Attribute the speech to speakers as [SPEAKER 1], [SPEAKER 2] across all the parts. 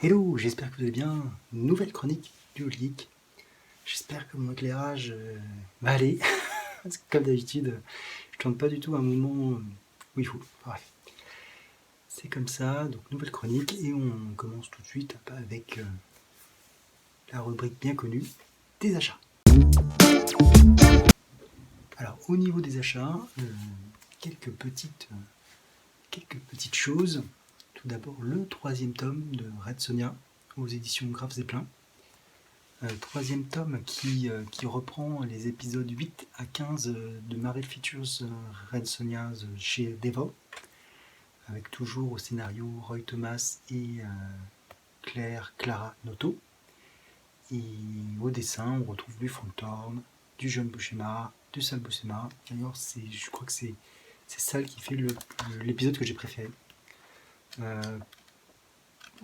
[SPEAKER 1] Hello, j'espère que vous allez bien. Nouvelle chronique du Old Geek. J'espère que mon éclairage va aller. Parce que comme d'habitude, je tourne pas du tout à un moment où il faut. Bref, c'est comme ça. Donc nouvelle chronique et on commence tout de suite avec la rubrique bien connue des achats. Alors au niveau des achats, quelques petites choses. Tout d'abord le troisième tome de Red Sonja aux éditions Graphes et Plein. Troisième tome qui reprend les épisodes 8 à 15 de Marvel Features Red Sonja chez Devil, avec toujours au scénario Roy Thomas et Clara Noto. Et au dessin, on retrouve du Frank Thorne, du John Buscema, du Sal Buscema. D'ailleurs, je crois que c'est Sal qui fait l'épisode que j'ai préféré.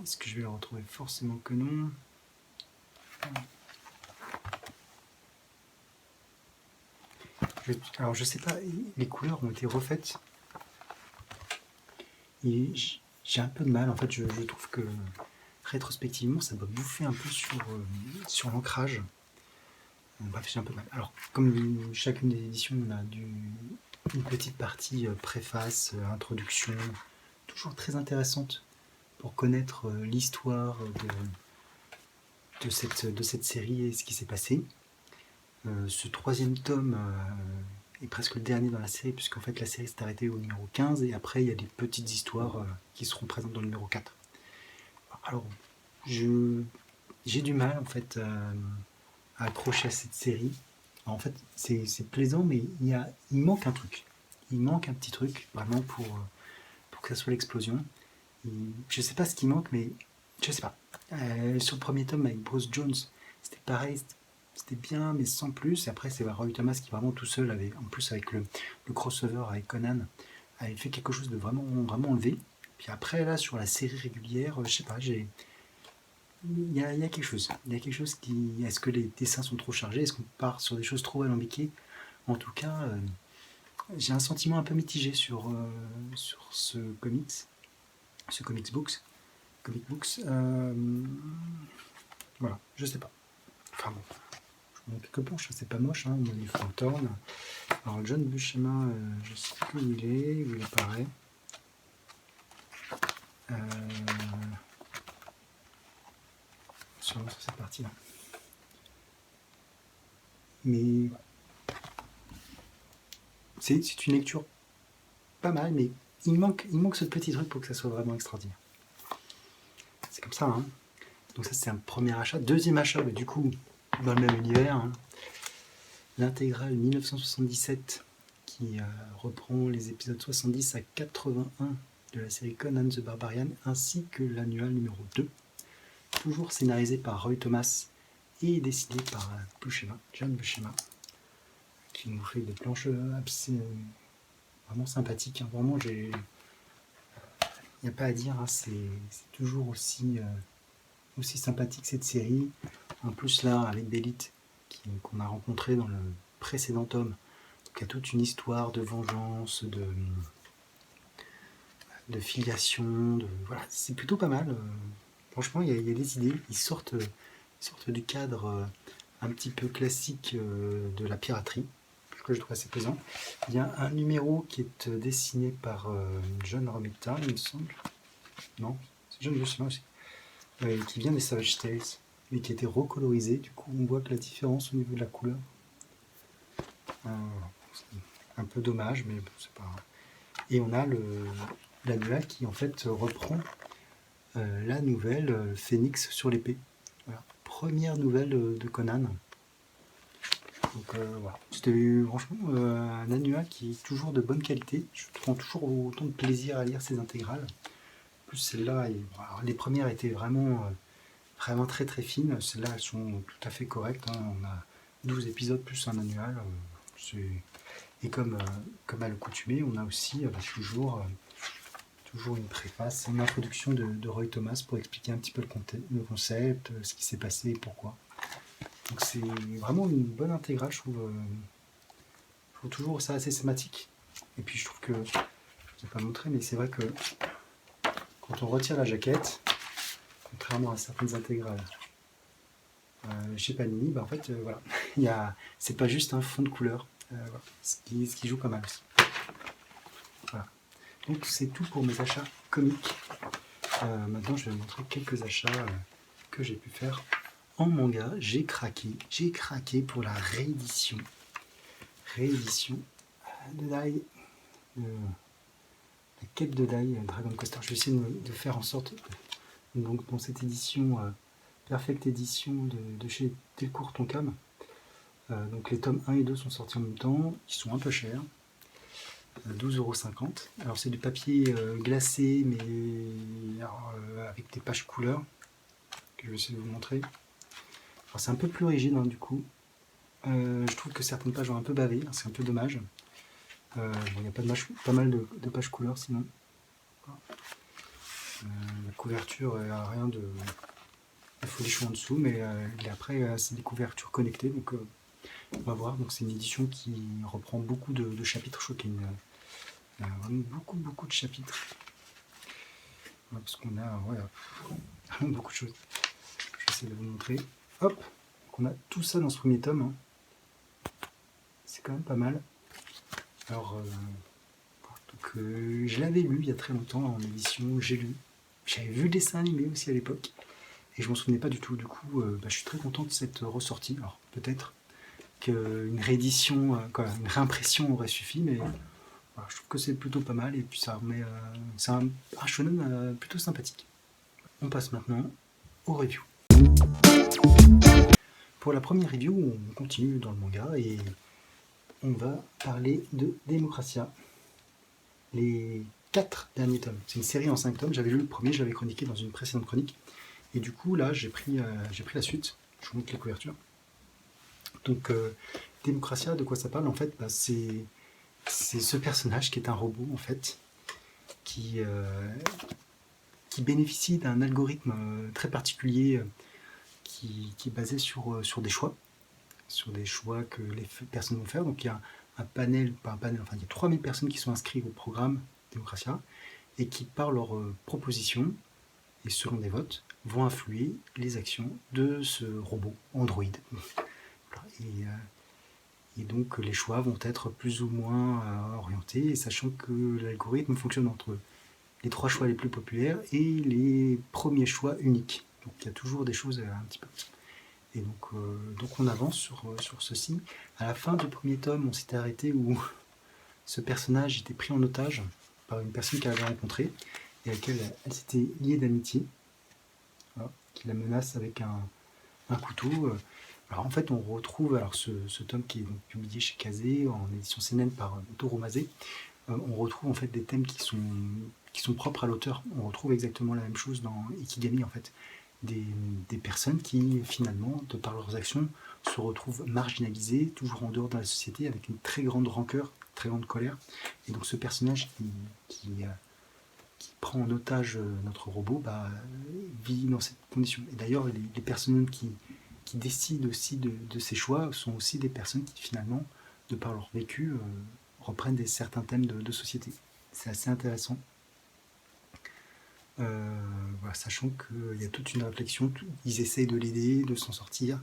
[SPEAKER 1] Est-ce que je vais le retrouver? Forcément que non. Alors je sais pas, les couleurs ont été refaites. Et j'ai un peu de mal, en fait, je trouve que rétrospectivement, ça doit bouffer un peu sur l'ancrage. Bref, j'ai un peu de mal. Alors, comme chacune des éditions, on a une petite partie préface, introduction, toujours très intéressante pour connaître l'histoire de cette série et ce qui s'est passé. Ce troisième tome est presque le dernier dans la série, puisqu'en fait la série s'est arrêtée au numéro 15, et après il y a des petites histoires qui seront présentes dans le numéro 4. Alors, j'ai du mal en fait à accrocher à cette série. Alors, en fait, c'est plaisant, mais il manque un truc. Il manque un petit truc, vraiment, pour que ça soit l'explosion. Je sais pas ce qui manque, mais je sais pas. Sur le premier tome avec Bruce Jones, c'était pareil, c'était bien, mais sans plus. Et après, c'est Roy Thomas qui vraiment tout seul avait, en plus avec le crossover avec Conan, avait fait quelque chose de vraiment, vraiment enlevé. Puis après, là, sur la série régulière, je sais pas, il y a quelque chose. Il y a quelque chose qui. Est-ce que les dessins sont trop chargés? Est-ce qu'on part sur des choses trop alambiquées? En tout cas, j'ai un sentiment un peu mitigé sur ce comic books. Voilà, je sais pas. Enfin bon, je me quelques planches, c'est pas moche, hein, on a du Frank Thorne. Alors John Buscema, je sais plus où il apparaît. Sûrement sur cette partie-là. Mais c'est une lecture pas mal, mais il manque ce petit truc pour que ça soit vraiment extraordinaire. C'est comme ça, hein. Donc ça, c'est un premier achat. Deuxième achat, du coup, dans le même univers, hein, l'intégrale 1977 qui reprend les épisodes 70 à 81 de la série Conan the Barbarian, ainsi que l'annual numéro 2, toujours scénarisé par Roy Thomas et dessiné par John Buscema, qui nous fait des planches vraiment sympathiques. Hein. Vraiment, il n'y a pas à dire, hein, c'est toujours aussi sympathique cette série. En plus là, avec Belit, qu'on a rencontré dans le précédent tome, il y a toute une histoire de vengeance, de filiation, voilà, c'est plutôt pas mal. Franchement, il y a des idées, ils sortent du cadre un petit peu classique de la piraterie, que je trouve assez plaisant. Il y a un numéro qui est dessiné par John Romita, il me semble. Non, c'est John Buscema aussi. Qui vient des Savage Tales, mais qui a été recolorisé. Du coup, on voit que la différence au niveau de la couleur, c'est un peu dommage, mais bon, c'est pas grave. Et on a l'annual qui en fait reprend la nouvelle Phénix sur l'épée. Voilà. Première nouvelle de Conan. Donc voilà, c'était franchement un annual qui est toujours de bonne qualité. Je prends toujours autant de plaisir à lire ces intégrales. En plus celle-là, les premières étaient vraiment très très fines. Celles-là, elles sont tout à fait correctes. Hein. On a 12 épisodes plus un annual. Et comme à l'accoutumée, on a aussi toujours une préface, une introduction de Roy Thomas pour expliquer un petit peu le concept, ce qui s'est passé et pourquoi. Donc c'est vraiment une bonne intégrale, je trouve toujours ça assez thématique. Et puis je trouve que, je ne vous ai pas montré, mais c'est vrai que quand on retire la jaquette, contrairement à certaines intégrales chez Panini, bah, en fait, voilà, c'est pas juste un fond de couleur, voilà, ce qui joue pas mal aussi. Voilà. Donc c'est tout pour mes achats comiques. Maintenant, je vais vous montrer quelques achats que j'ai pu faire en manga. J'ai craqué pour la réédition de Dai, la quête de Dai, Dragon Coaster. Je vais essayer de faire en sorte, donc dans cette édition, Perfect Édition de chez Delcourt Tonkam. Donc les tomes 1 et 2 sont sortis en même temps, ils sont un peu chers, 12,50 €. Alors c'est du papier glacé, mais avec des pages couleurs, que je vais essayer de vous montrer. Alors c'est un peu plus rigide hein, du coup. Je trouve que certaines pages ont un peu bavé, c'est un peu dommage. Bon, il y a pas mal de pages couleurs sinon. La couverture n'a rien de folichon en dessous, mais après c'est des couvertures connectées, donc on va voir. Donc c'est une édition qui reprend beaucoup de chapitres. Je trouve qu'il y a vraiment beaucoup de chapitres. Ouais, parce qu'on a vraiment beaucoup de choses. Je vais essayer de vous montrer. Hop, donc on a tout ça dans ce premier tome. Hein. C'est quand même pas mal. Alors, je l'avais lu il y a très longtemps en édition, j'ai lu. J'avais vu le dessin animé aussi à l'époque. Et je m'en souvenais pas du tout. Du coup, je suis très content de cette ressortie. Alors, peut-être qu'une réédition, une réimpression aurait suffi, mais voilà, je trouve que c'est plutôt pas mal. Et puis, c'est un shonen plutôt sympathique. On passe maintenant aux reviews. Pour la première review, on continue dans le manga et on va parler de Démocratia. Les 4 derniers tomes. C'est une série en 5 tomes. J'avais lu le premier, je l'avais chroniqué dans une précédente chronique. Et du coup, là, j'ai pris la suite. Je vous montre la couverture. Donc, Démocratia, de quoi ça parle? En fait, c'est ce personnage qui est un robot, en fait, qui bénéficie d'un algorithme très particulier qui est basé sur des choix que les personnes vont faire. Donc, il y a un panel, il y a 3000 personnes qui sont inscrites au programme Démocratia et qui, par leurs propositions et selon des votes, vont influer les actions de ce robot Android. Et donc les choix vont être plus ou moins orientés, sachant que l'algorithme fonctionne entre les 3 choix les plus populaires et les premiers choix uniques. Donc il y a toujours des choses un petit peu. Et donc on avance sur ceci. À la fin du premier tome, on s'était arrêté où ce personnage était pris en otage par une personne qu'elle avait rencontrée et à laquelle elle s'était liée d'amitié, voilà, qui la menace avec un couteau. Alors en fait, on retrouve ce tome qui est donc publié chez Kazé en édition seinen par Toro Mase. On retrouve en fait des thèmes qui sont propres à l'auteur. On retrouve exactement la même chose dans Ikigami en fait. Des personnes qui finalement, de par leurs actions, se retrouvent marginalisées, toujours en dehors de la société, avec une très grande rancœur, très grande colère. Et donc ce personnage qui prend en otage notre robot vit dans cette condition. Et d'ailleurs, les personnes qui décident aussi de ces choix sont aussi des personnes qui finalement, de par leur vécu, reprennent certains thèmes de société. C'est assez intéressant. Voilà, sachant qu'il y a toute une réflexion, ils essayent de l'aider, de s'en sortir,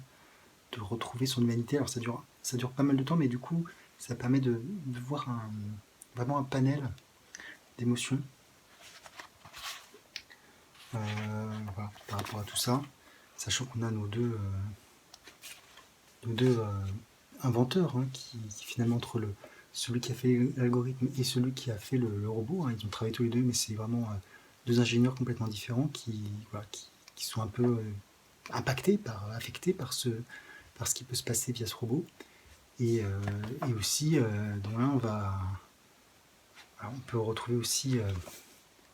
[SPEAKER 1] de retrouver son humanité. Alors ça dure pas mal de temps, mais du coup, ça permet de voir vraiment un panel d'émotions voilà, par rapport à tout ça, sachant qu'on a nos deux inventeurs hein, qui finalement entre celui qui a fait l'algorithme et celui qui a fait le robot, hein, ils ont travaillé tous les deux, mais c'est vraiment 2 ingénieurs complètement différents qui sont un peu affectés par ce qui peut se passer via ce robot. Et aussi, dans l'un, on peut retrouver aussi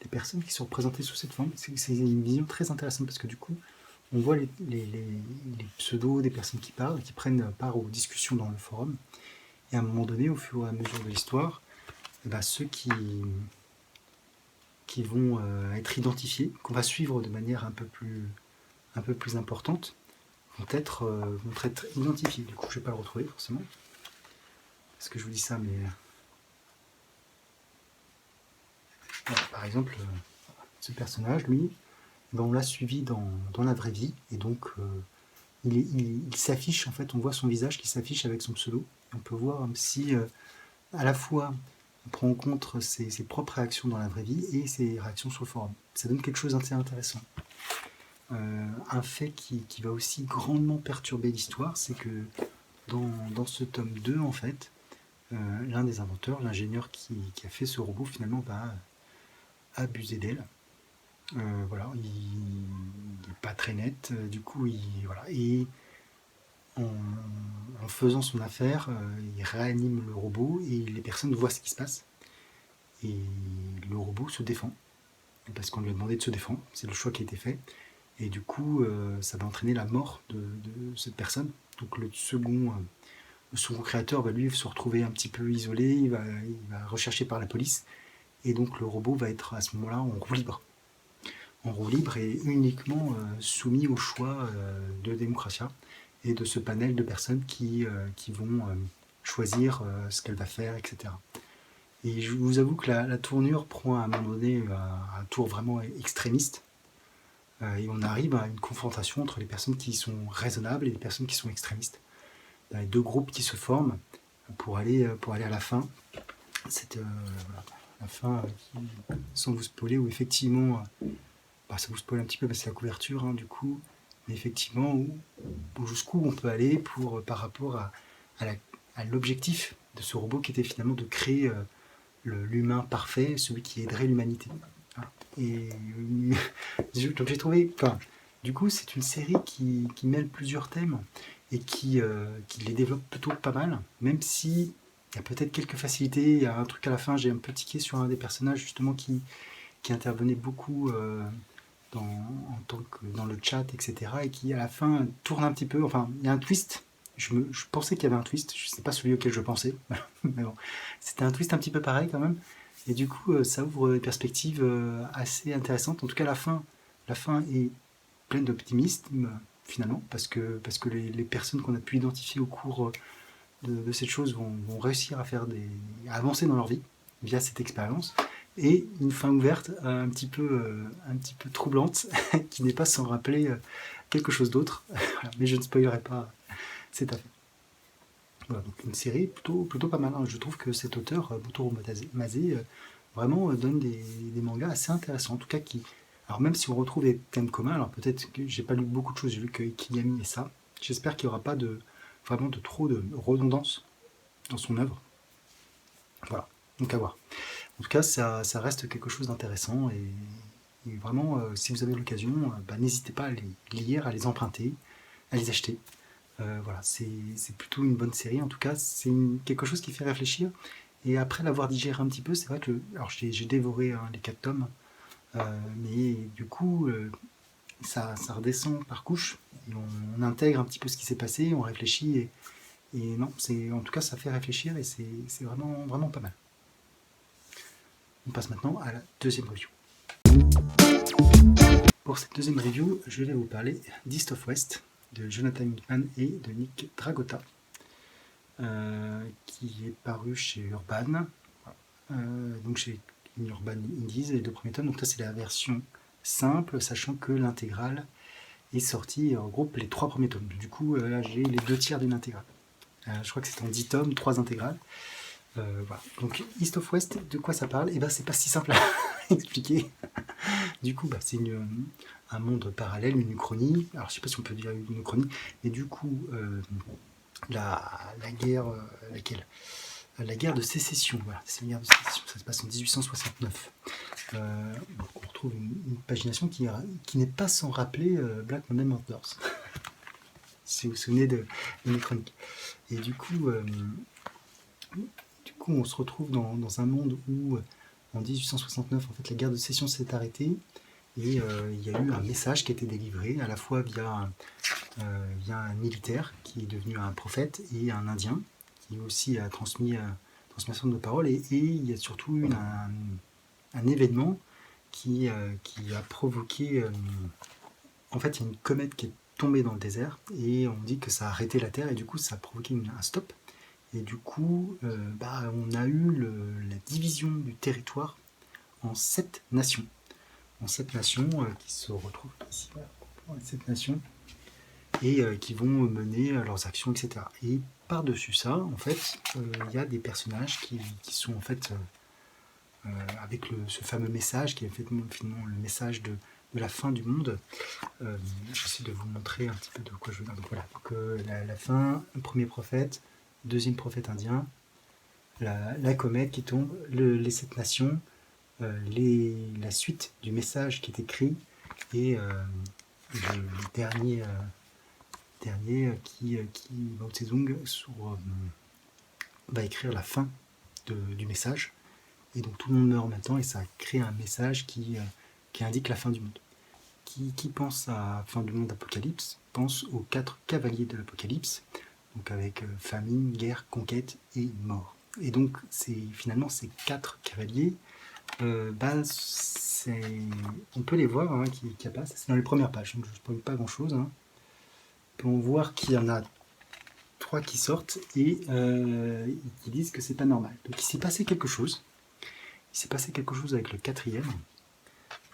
[SPEAKER 1] des personnes qui sont représentées sous cette forme. C'est une vision très intéressante parce que du coup, on voit les pseudos des personnes qui parlent, qui prennent part aux discussions dans le forum. Et à un moment donné, au fur et à mesure de l'histoire, ceux qui vont être identifiés, qu'on va suivre de manière un peu plus importante, vont être identifiés. Du coup, je ne vais pas le retrouver forcément. Parce que je vous dis ça, mais... Voilà, par exemple, ce personnage, lui, ben, on l'a suivi dans la vraie vie, et donc il s'affiche, en fait, on voit son visage qui s'affiche avec son pseudo. On peut voir si à la fois on prend en compte ses propres réactions dans la vraie vie et ses réactions sur le forum. Ça donne quelque chose d'assez intéressant. Un fait qui va aussi grandement perturber l'histoire, c'est que dans ce tome 2, en fait, l'un des inventeurs, l'ingénieur qui a fait ce robot, finalement va abuser d'elle. Voilà, il n'est pas très net, du coup, voilà, et en faisant son affaire, il réanime le robot et les personnes voient ce qui se passe. Et le robot se défend, parce qu'on lui a demandé de se défendre, c'est le choix qui a été fait. Et du coup, ça va entraîner la mort de cette personne. Donc le second créateur va lui se retrouver un petit peu isolé, il va recherché par la police, et donc le robot va être à ce moment-là en roue libre. En roue libre et uniquement soumis au choix de Démocratia et de ce panel de personnes qui vont choisir ce qu'elle va faire, etc. Et je vous avoue que la tournure prend à un moment donné un tour vraiment extrémiste, et on arrive à une confrontation entre les personnes qui sont raisonnables et les personnes qui sont extrémistes. Il y a les deux groupes qui se forment pour aller à la fin. Voilà, la fin, sans vous spoiler, où effectivement, ça vous spoil un petit peu parce que c'est la couverture, hein, du coup, mais effectivement, jusqu'où on peut aller par rapport à l'objectif de ce robot qui était finalement de créer l'humain parfait, celui qui aiderait l'humanité. Voilà. Et donc j'ai trouvé, enfin, du coup, c'est une série qui mêle plusieurs thèmes et qui les développe plutôt pas mal, même si il y a peut-être quelques facilités. Il y a un truc à la fin, j'ai un peu tiqué sur un des personnages justement qui intervenait beaucoup en tant que dans le chat, etc. Et qui à la fin tourne un petit peu. Enfin, il y a un twist. Je pensais qu'il y avait un twist. Je sais pas celui auquel je pensais, mais bon, c'était un twist un petit peu pareil quand même. Et du coup, ça ouvre des perspectives assez intéressantes. En tout cas, la fin est pleine d'optimisme finalement, parce que les personnes qu'on a pu identifier au cours de cette chose vont réussir à avancer dans leur vie via cette expérience. Et une fin ouverte un petit peu troublante, qui n'est pas sans rappeler quelque chose d'autre. Mais je ne spoilerai pas cette affaire. Voilà, donc une série plutôt pas mal, hein. Je trouve que cet auteur, Butoro Mazé, vraiment donne des mangas assez intéressants. En tout cas, alors même si on retrouve des thèmes communs, alors peut-être que j'ai pas lu beaucoup de choses, j'ai lu que Ikigami et ça. J'espère qu'il n'y aura pas vraiment trop de redondance dans son œuvre. Voilà, donc à voir. En tout cas, ça reste quelque chose d'intéressant et vraiment, si vous avez l'occasion, n'hésitez pas à les lire, à les emprunter, à les acheter. Voilà, c'est plutôt une bonne série. En tout cas, c'est quelque chose qui fait réfléchir. Et après l'avoir digéré un petit peu, c'est vrai que alors j'ai dévoré les 4 tomes, mais du coup, ça redescend par couche. Et on intègre un petit peu ce qui s'est passé, on réfléchit. Et non, en tout cas, ça fait réfléchir et c'est vraiment, vraiment pas mal. On passe maintenant à la deuxième review. Pour cette deuxième review, je vais vous parler d'East of West, de Jonathan Hickman et de Nick Dragotta, qui est paru chez Urban, donc chez Urban Indies, les deux premiers tomes. Donc là, c'est la version simple, sachant que l'intégrale est sortie et regroupe les 3 premiers tomes. Du coup, là, j'ai les 2 tiers d'une intégrale. Je crois que c'est en 10 tomes, 3 intégrales. Voilà. Donc East of West, de quoi ça parle? Et c'est pas si simple à expliquer. Du coup, c'est un monde parallèle, une uchronie. Alors je sais pas si on peut dire une uchronie, mais du coup, la guerre, laquelle? La guerre de sécession, voilà, c'est la guerre de sécession, ça se passe en 1869. On retrouve une pagination qui n'est pas sans rappeler Black Monday Murders, si vous vous souvenez de mes chroniques. Et du coup, on se retrouve dans un monde où, en 1869, en fait, la guerre de sécession s'est arrêtée et il y a eu un message qui a été délivré à la fois via un militaire qui est devenu un prophète et un indien qui aussi a transmis transmission de parole et il y a surtout eu un événement qui a provoqué en fait il y a une comète qui est tombée dans le désert et on dit que ça a arrêté la Terre et du coup ça a provoqué un stop. Et du coup, on a eu la division du territoire en 7 nations. en 7 nations qui se retrouvent ici, voilà, 7 nations, et qui vont mener leurs actions, etc. Et par-dessus ça, en fait, il y a des personnages qui sont en fait avec ce fameux message qui est finalement le message de la fin du monde. J'essaie de vous montrer un petit peu de quoi je veux dire. Donc voilà, donc, la fin, le premier prophète, deuxième prophète indien, la comète qui tombe, les 7 nations, la suite du message qui est écrit, et le dernier, qui Mao Tse-tung va écrire la fin du message. Et donc tout le monde meurt en même temps et ça crée un message qui indique la fin du monde. Qui pense à fin du monde apocalypse pense aux 4 cavaliers de l'apocalypse, donc avec famine, guerre, conquête et mort. Et donc finalement ces 4 cavaliers, on peut les voir hein, qui apparaissent, c'est dans les premières pages, donc je ne spoil pas grand chose. Hein. On peut voir qu'il y en a 3 qui sortent et qui disent que c'est pas normal. Donc il s'est passé quelque chose. Il s'est passé quelque chose avec le 4e.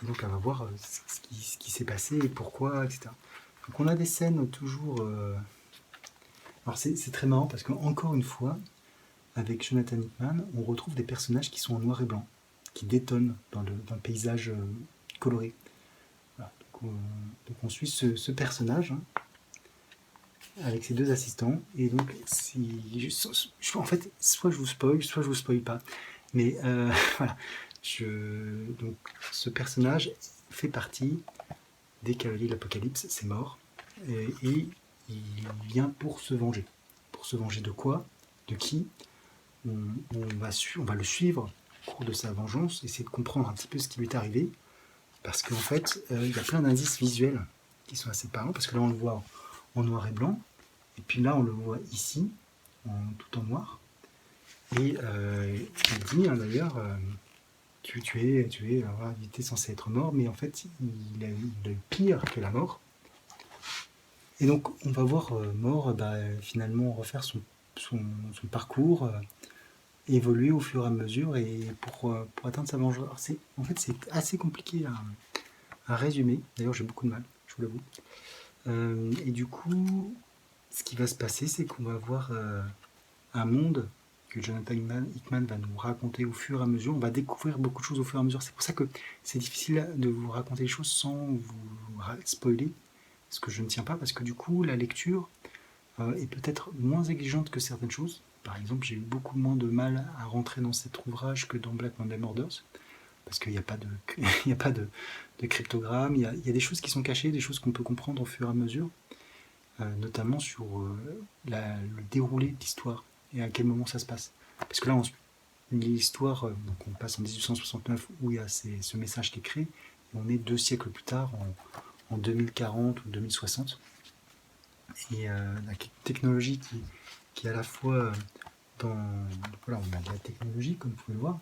[SPEAKER 1] Donc on va voir ce qui s'est passé et pourquoi, etc. Donc on a des scènes toujours... Alors c'est très marrant parce qu'encore une fois, avec Jonathan Hickman, on retrouve des personnages qui sont en noir et blanc, qui détonnent dans le paysage coloré. Voilà. Donc on suit ce personnage hein, avec ses 2 assistants. Et donc, en fait, soit je vous vous spoil pas. Mais voilà. Donc, ce personnage fait partie des cavaliers de l'Apocalypse, c'est mort, et il vient pour se venger. Pour se venger de quoi? De qui? On va le suivre au cours de sa vengeance, essayer de comprendre un petit peu ce qui lui est arrivé, parce qu'en fait, il y a plein d'indices visuels qui sont assez parlants, parce que là, on le voit en noir et blanc, et puis là, on le voit ici, tout en noir, et il dit, hein, d'ailleurs... tu étais censé être mort, mais en fait, il a eu pire que la mort. Et donc, on va voir mort finalement refaire son parcours, évoluer au fur et à mesure, et pour atteindre sa vengeance. En fait, c'est assez compliqué à résumer. D'ailleurs, j'ai beaucoup de mal, je vous l'avoue. Et du coup, ce qui va se passer, c'est qu'on va voir un monde que Jonathan Hickman va nous raconter au fur et à mesure. On va découvrir beaucoup de choses au fur et à mesure. C'est pour ça que c'est difficile de vous raconter les choses sans vous spoiler, ce que je ne tiens pas, parce que du coup, la lecture est peut-être moins exigeante que certaines choses. Par exemple, j'ai eu beaucoup moins de mal à rentrer dans cet ouvrage que dans Black Monday Murders, parce qu'il n'y a pas de, il y a pas de cryptogramme, il y a des choses qui sont cachées, des choses qu'on peut comprendre au fur et à mesure, notamment sur le déroulé de l'histoire et à quel moment ça se passe. Parce que là, l'histoire, donc on passe en 1869 où il y a ce message qui est créé, et on est 2 siècles plus tard, en 2040 ou 2060. Et la technologie qui est à la fois voilà, on a de la technologie, comme vous pouvez le voir,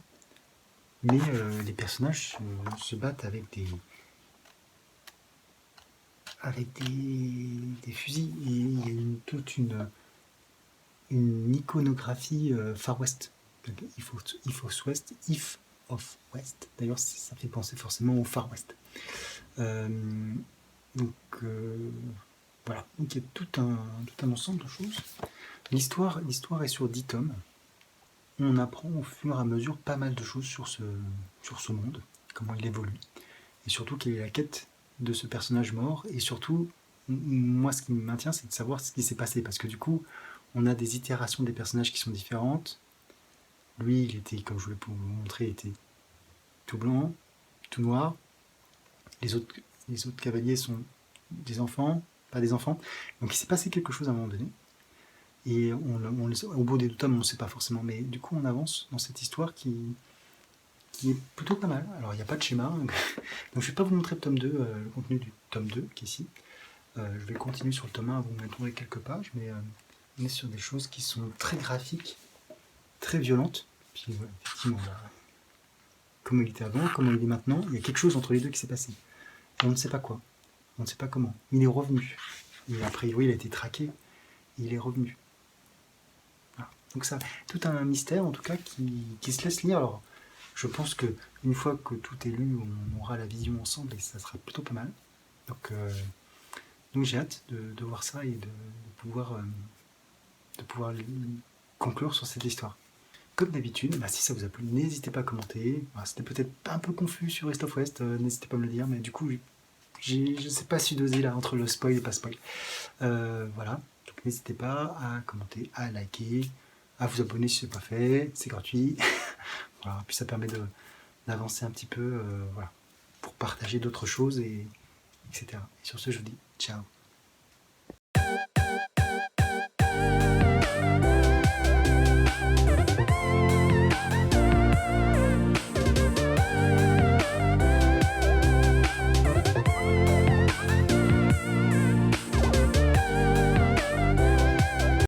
[SPEAKER 1] mais les personnages se battent avec des fusils, et il y a toute une iconographie Far West. If of West. D'ailleurs, ça fait penser forcément au Far West. Donc voilà. Donc il y a tout un ensemble de choses. L'histoire est sur 10 tomes. On apprend au fur et à mesure pas mal de choses sur ce monde, comment il évolue, et surtout quelle est la quête de ce personnage mort, et surtout, moi ce qui me maintient, c'est de savoir ce qui s'est passé, parce que du coup, on a des itérations des personnages qui sont différentes. Lui, il était, comme je voulais vous montrer, il était tout blanc, tout noir. Les autres cavaliers sont des enfants, pas des enfants. Donc il s'est passé quelque chose à un moment donné. Et au bout des 2 tomes, on ne sait pas forcément. Mais du coup, on avance dans cette histoire qui est plutôt pas mal. Alors, il n'y a pas de schéma. Donc je ne vais pas vous montrer le tome 2, le contenu du tome 2, qui est ici. Je vais continuer sur le tome 1 à vous montrer quelques pages. Mais on est sur des choses qui sont très graphiques, très violentes. Puis voilà, effectivement, comment il était avant, comment il est maintenant. Il y a quelque chose entre les deux qui s'est passé. Et on ne sait pas quoi. On ne sait pas comment. Il est revenu. Et a priori, il a été traqué. Et il est revenu. Voilà. Donc ça, tout un mystère, en tout cas, qui se laisse lire. Alors, Je pense que une fois que tout est lu, on aura la vision ensemble et ça sera plutôt pas mal. Donc j'ai hâte de voir ça et de pouvoir conclure sur cette histoire. Comme d'habitude, si ça vous a plu, n'hésitez pas à commenter. C'était peut-être un peu confus sur East of West, n'hésitez pas à me le dire, mais du coup, je ne sais pas si doser là entre le spoil et pas spoil. Voilà, donc n'hésitez pas à commenter, à liker, à vous abonner si ce n'est pas fait, c'est gratuit. Voilà, puis ça permet d'avancer un petit peu, voilà, pour partager d'autres choses, etc. Et sur ce, je vous dis ciao.